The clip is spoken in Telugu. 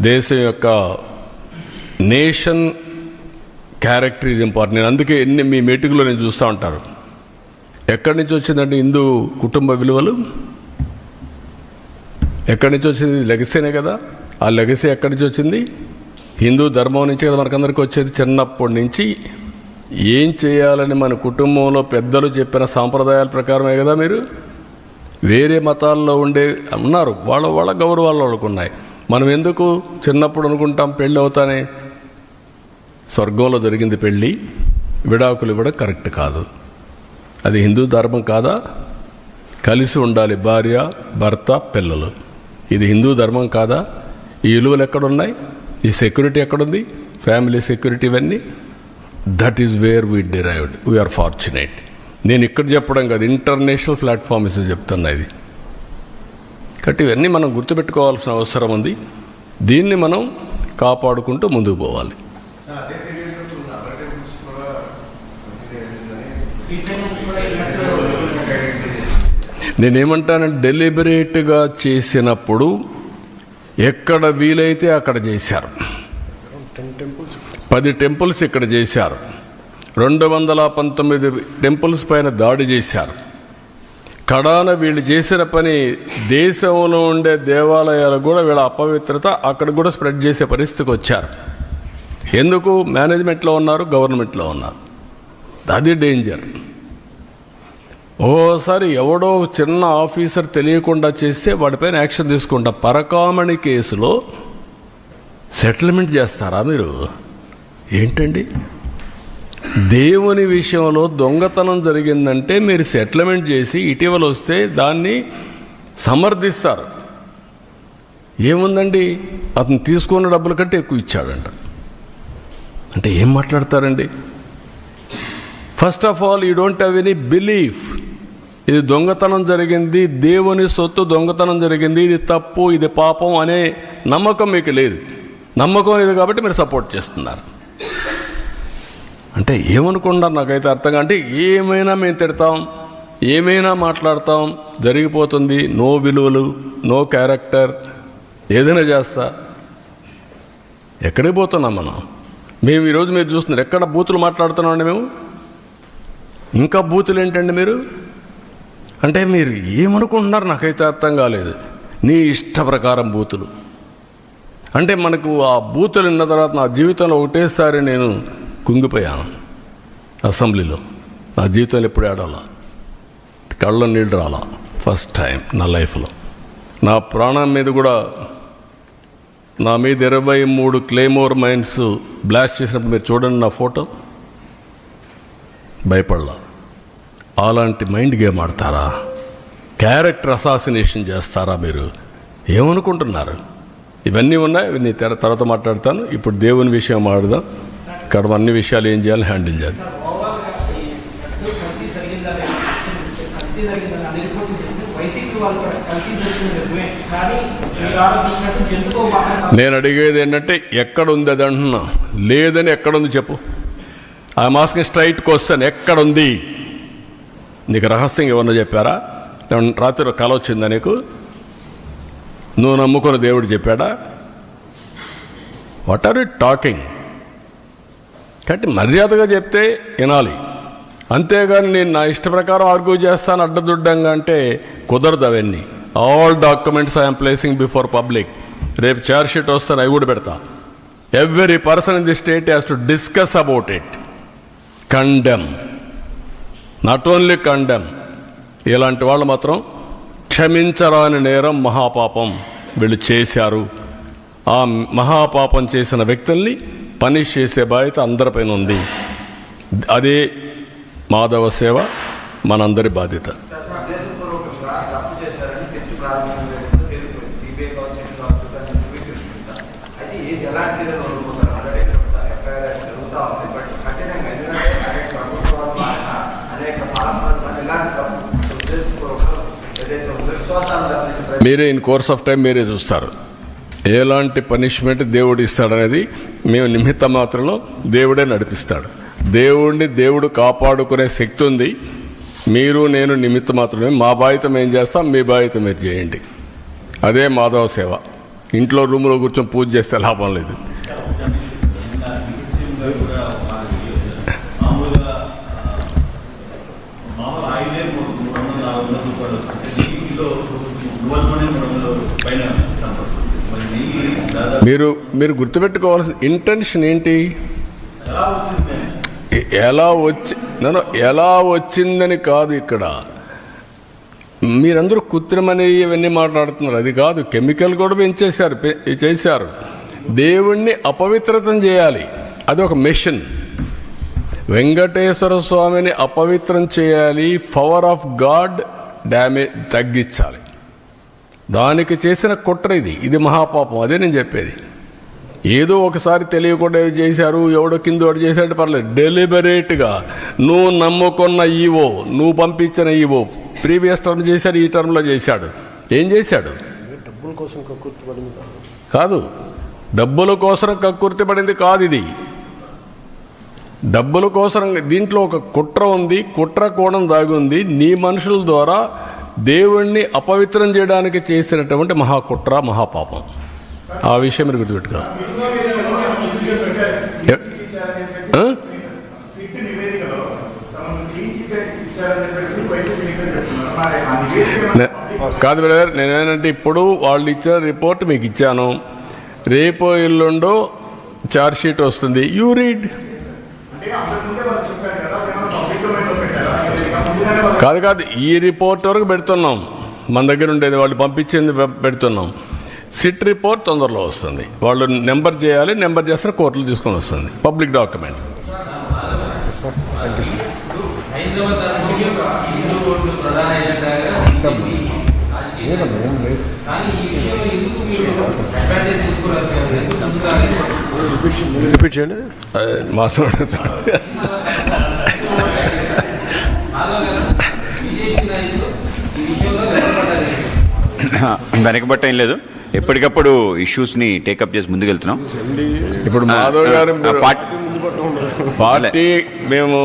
దేశం యొక్క నేషన్ క్యారెక్టర్ ఇది ఇంపార్టెంట్. నేను అందుకే మీ మీటింగ్లో నేను చూస్తూ ఉంటారు. ఎక్కడి నుంచి వచ్చిందంటే హిందూ కుటుంబ విలువలు ఎక్కడి నుంచి వచ్చింది? లెగసీనే కదా. ఆ లెగసీ ఎక్కడి నుంచి వచ్చింది? హిందూ ధర్మం నుంచి కదా మనకందరికీ వచ్చేది. చిన్నప్పటి నుంచి ఏం చేయాలని మన కుటుంబంలో పెద్దలు చెప్పిన సాంప్రదాయాల ప్రకారమే కదా. మీరు వేరే మతాల్లో ఉండే ఉన్నారు, వాళ్ళ గౌరవాలు వాళ్ళకు ఉన్నాయి. మనం ఎందుకు చిన్నప్పుడు అనుకుంటాం పెళ్ళి అవుతానే స్వర్గంలో జరిగింది పెళ్ళి, విడాకులు ఇవ్వడం కరెక్ట్ కాదు. అది హిందూ ధర్మం కాదా? కలిసి ఉండాలి భార్య భర్త పిల్లలు. ఇది హిందూ ధర్మం కాదా? ఈ విలువలు ఎక్కడున్నాయి? ఈ సెక్యూరిటీ ఎక్కడుంది? ఫ్యామిలీ సెక్యూరిటీ ఇవన్నీ. That is where we derived. We are fortunate. నేను ఇక్కడ చెప్పడం కాదు, ఇంటర్నేషనల్ ప్లాట్ఫామ్స్ చెప్తున్నా ఇది. కాబట్టి ఇవన్నీ మనం గుర్తుపెట్టుకోవాల్సిన అవసరం ఉంది. దీన్ని మనం కాపాడుకుంటూ ముందుకు పోవాలి. నేనేమంటానంటే డెలిబరేట్గా చేసినప్పుడు ఎక్కడ వీలైతే అక్కడ చేశారు. 10 టెంపుల్స్ ఇక్కడ చేశారు. 219 టెంపుల్స్ పైన దాడి చేశారు. కడాన వీళ్ళు చేసిన పని దేశంలో ఉండే దేవాలయాలు కూడా వీళ్ళ అపవిత్రత అక్కడ కూడా స్ప్రెడ్ చేసే పరిస్థితికి వచ్చారు. ఎందుకు? మేనేజ్మెంట్లో ఉన్నారు, గవర్నమెంట్లో ఉన్నారు. అది డేంజర్. ఓసారి ఎవడో చిన్న ఆఫీసర్ తెలియకుండా చేస్తే వాడిపైన యాక్షన్ తీసుకుంటా. పరకామణి కేసులో సెటిల్మెంట్ చేస్తారా మీరు? ఏంటండి? దేవుని విషయంలో దొంగతనం జరిగిందంటే మీరు సెటిల్మెంట్ చేసి ఇటీవల వస్తే దాన్ని సమర్థిస్తారు. ఏముందండి, అతను తీసుకున్న డబ్బుల కంటే ఎక్కువ ఇచ్చాడంట. అంటే ఏం మాట్లాడతారండి? First of all you don't have any belief. ఇది దొంగతనం జరిగింది, దేవుని సొత్తు దొంగతనం జరిగింది, ఇది తప్పు, ఇది పాపం అనే నమ్మకం మీకు లేదు. నమ్మకం లేదు కాబట్టి మీరు సపోర్ట్ చేస్తున్నారు. అంటే ఏమనుకున్నారు నాకైతే అర్థంగా. అంటే ఏమైనా మేము తిడతాం, ఏమైనా మాట్లాడతాం, జరిగిపోతుంది. నో విలువలు, నో క్యారెక్టర్, ఏదైనా చేస్తా. ఎక్కడికి పోతున్నాం మనం? మేము ఈరోజు మీరు చూస్తున్నారు ఎక్కడ బూతులు మాట్లాడుతున్నామండి మేము. ఇంకా బూతులు ఏంటండి మీరు? అంటే మీరు ఏమనుకుంటున్నారు నాకైతే అర్థం కాలేదు. నీ ఇష్ట ప్రకారం బూతులు అంటే మనకు ఆ బూతులు విన్న తర్వాత నా జీవితంలో ఒకటేసారి నేను కుంగిపోయాను. అసెంబ్లీలో నా జీవితంలో ఎప్పుడు ఏడాలా, కళ్ళ నీళ్ళు రాలా. ఫస్ట్ టైం నా లైఫ్లో. నా ప్రాణం మీద కూడా నా మీద 23 క్లేమోర్ మైన్స్ బ్లాస్ట్ చేసినప్పుడు మీరు చూడండి నా ఫోటో. భయపడలా. అలాంటి మైండ్ గేమ్ ఆడతారా? క్యారెక్టర్ అసాసినేషన్ చేస్తారా మీరు? ఏమనుకుంటున్నారు? ఇవన్నీ ఉన్నాయి. ఇవన్నీ తర్వాత మాట్లాడతాను. ఇప్పుడు దేవుని విషయం మాట్లాడదాం. ఇక్కడ అన్ని విషయాలు ఏం చేయాలి, హ్యాండిల్ చేయాలి. నేను అడిగేది ఏంటంటే ఎక్కడుంది అది అంటున్నా. లేదని ఎక్కడుంది చెప్పు. I'm asking straight question. ఎక్కడుంది? నీకు రహస్యంగా ఏమన్నా చెప్పారా? రాత్రి కల వచ్చిందా నీకు? నువ్వు నమ్ముకున్న దేవుడు చెప్పాడా? What are you talking? కాబట్టి మర్యాదగా చెప్తే వినాలి. అంతేగాని నేను నా ఇష్ట ప్రకారం ఆర్గ్యూ చేస్తాను అడ్డదుడ్డంగా అంటే కుదరదు. అవన్నీ all documents I'm placing before public. రేపు చార్జ్ షీట్ వస్తాను, అవి కూడా పెడతా. Every person in the state has to discuss about it, condemn, not only condemn. ఇలాంటి వాళ్ళు మాత్రం క్షమించరాని నేరం, మహాపాపం వీళ్ళు చేశారు. ఆ మహాపాపం చేసిన వ్యక్తుల్ని పనిష్ చేసే బాధ్యత అందరిపైన ఉంది. అదే మాధవ సేవ మనందరి బాధ్యత. మీరే ఇన్ కోర్స్ ఆఫ్ టైం మీరే చూస్తారు ఎలాంటి పనిష్మెంట్ దేవుడు ఇస్తాడనేది. మేము నిమిత్త మాత్రంలో దేవుడే నడిపిస్తాడు. దేవుడిని దేవుడు కాపాడుకునే శక్తి ఉంది. మీరు నేను నిమిత్త మాత్రమే. మా బాధ్యత మేము చేస్తాం, మీ బాధ్యత మీరు చేయండి. అదే మాధవ సేవ. ఇంట్లో రూమ్లో కూర్చొని పూజ చేస్తే లాభం లేదు. మీరు గుర్తుపెట్టుకోవాల్సిన ఇంటెన్షన్ ఏంటి? ఎలా వచ్చిందని కాదు. ఇక్కడ మీరందరూ కృత్రిమని ఇవన్నీ మాట్లాడుతున్నారు. అది కాదు. కెమికల్ కూడా చేశారు. దేవుణ్ణి అపవిత్రతం చేయాలి. అది ఒక మిషన్. వెంకటేశ్వర స్వామిని అపవిత్రం చేయాలి. పవర్ ఆఫ్ గాడ్ డ్యామేజ్ తగ్గించాలి. దానికి చేసిన కుట్ర ఇది మహాపాపం. అదే నేను చెప్పేది. ఏదో ఒకసారి తెలియకుండా చేశారు, ఎవడో కింద వాడు చేశాడు పర్లేదు. డెలిబరేట్గా నువ్వు నమ్ముకున్న ఈవో, నువ్వు పంపించిన ఈవో ప్రీవియస్ టర్మ్ చేశాడు, ఈ టర్మ్లో చేశాడు. ఏం చేశాడు? కాదు, డబ్బుల కోసం కక్కుర్తి పడింది కాదు. ఇది డబ్బుల కోసం. దీంట్లో ఒక కుట్ర ఉంది. కుట్ర కోణం దాగి ఉంది. నీ మనుషుల ద్వారా దేవుణ్ణి అపవిత్రం చేయడానికి చేసినటువంటి మహాకుట్ర, మహాపాపం. ఆ విషయం మీరు గుర్తుపెట్టుకోవాలి. కాదు బ్రదర్, నేనేంటంటే ఇప్పుడు వాళ్ళు ఇచ్చిన రిపోర్ట్ మీకు ఇచ్చాను. రేపో ఎల్లుండో ఛార్జ్ షీట్ వస్తుంది. You read. కాదు, ఈ రిపోర్ట్ వరకు పెడుతున్నాం. మన దగ్గర ఉండేది వాళ్ళు పంపించింది పెడుతున్నాం. సిట్ రిపోర్ట్ తొందరలో వస్తుంది. వాళ్ళు నెంబర్ చేయాలి. నెంబర్ చేస్తే కోర్టులు తీసుకొని వస్తుంది. Public document. వెనకబట్ట ఏం లేదు. ఎప్పటికప్పుడు ఇష్యూస్ని టేకప్ చేసి ముందుకెళ్తున్నాం. ఇప్పుడు మాధవ్ గారు పార్టీ మేము